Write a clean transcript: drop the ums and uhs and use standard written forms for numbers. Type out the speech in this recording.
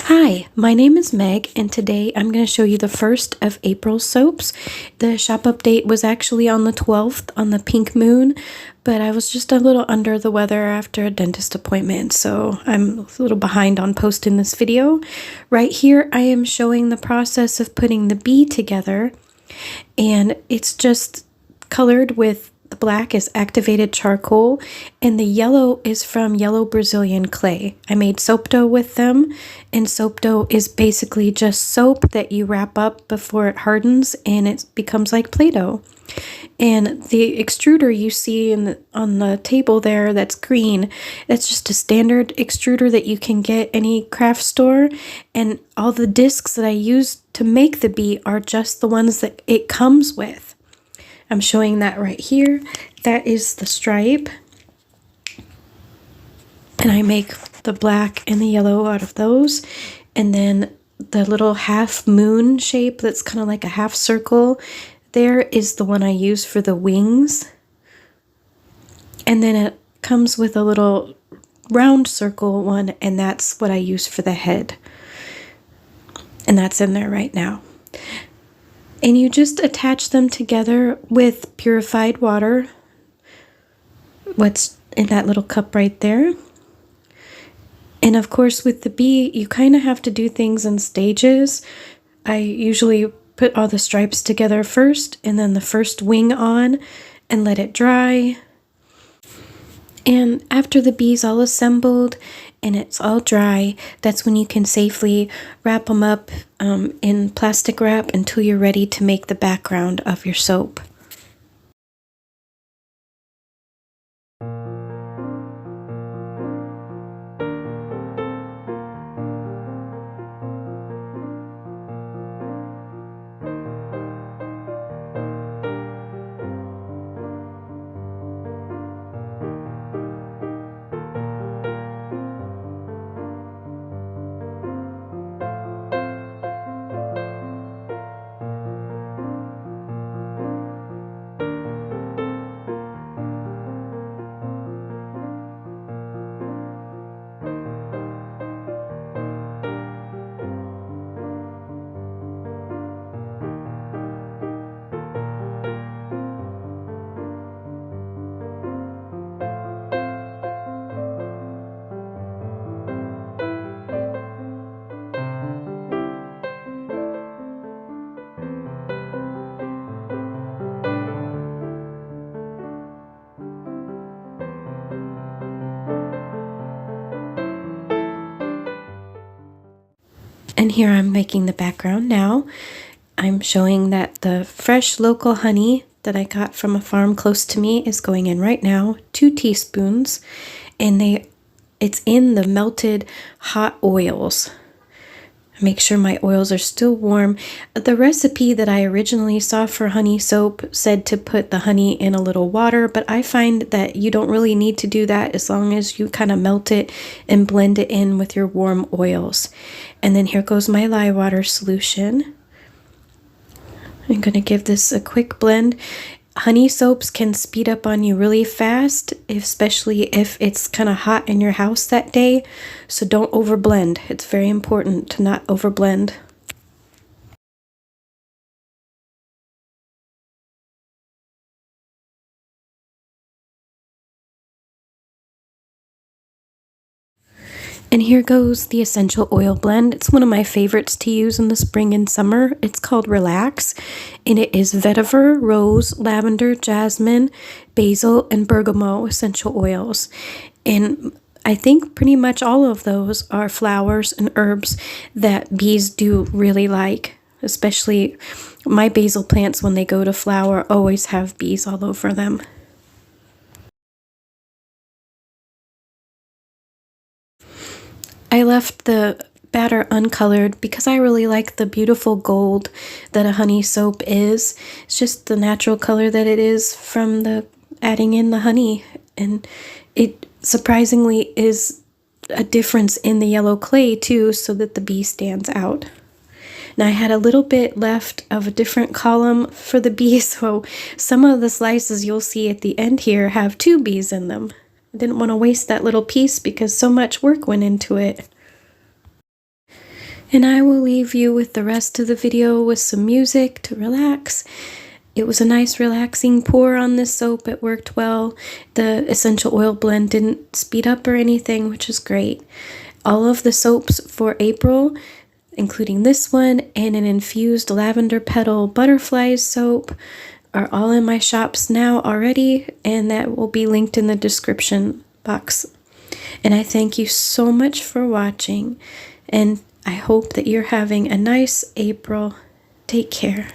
Hi, my name is Meg, and today I'm going to show you the first of April's soaps. The shop update was actually on the 12th on the pink moon, but I was just a little under the weather after a dentist appointment, so I'm a little behind on posting this video. Right here, I am showing the process of putting the bee together, and it's just colored with the black is activated charcoal, and the yellow is from yellow Brazilian clay. I made soap dough with them, and soap dough is basically just soap that you wrap up before it hardens, and it becomes like Play-Doh. And the extruder you see on the table there that's green, that's just a standard extruder that you can get any craft store. And all the discs that I used to make the bee are just the ones that it comes with. I'm showing that right here. That is the stripe. And I make the black and the yellow out of those. And then the little half moon shape that's kind of like a half circle there is the one I use for the wings. And then it comes with a little round circle one, and that's what I use for the head. And that's in there right now. And you just attach them together with purified water. What's in that little cup right there. And of course with the bee, you kind of have to do things in stages. I usually put all the stripes together first, and then the first wing on, and let it dry. And after the bee's all assembled and it's all dry, that's when you can safely wrap them up in plastic wrap until you're ready to make the background of your soap. And here I'm making the background now. I'm showing that the fresh local honey that I got from a farm close to me is going in right now, 2 teaspoons, and it's in the melted hot oils. Make sure my oils are still warm. The recipe that I originally saw for honey soap said to put the honey in a little water, but I find that you don't really need to do that as long as you kind of melt it and blend it in with your warm oils. And then here goes my lye water solution. I'm going to give this a quick blend. Honey soaps can speed up on you really fast, especially if it's kind of hot in your house that day. So don't overblend. It's very important to not overblend. And here goes the essential oil blend. It's one of my favorites to use in the spring and summer. It's called Relax, and it is vetiver, rose, lavender, jasmine, basil, and bergamot essential oils. And I think pretty much all of those are flowers and herbs that bees do really like. Especially my basil plants, when they go to flower, always have bees all over them. I left the batter uncolored because I really like the beautiful gold that a honey soap is. It's just the natural color that it is from the adding in the honey, and it surprisingly is a difference in the yellow clay too, so that the bee stands out. Now I had a little bit left of a different column for the bee, so some of the slices you'll see at the end here have 2 bees in them. I didn't want to waste that little piece because so much work went into it. And I will leave you with the rest of the video with some music to relax. It was a nice relaxing pour on this soap. It worked well. The essential oil blend didn't speed up or anything, which is great. All of the soaps for April, including this one and an infused lavender petal butterflies soap, are all in my shops now already, and that will be linked in the description box. And I thank you so much for watching, and I hope that you're having a nice April. Take care.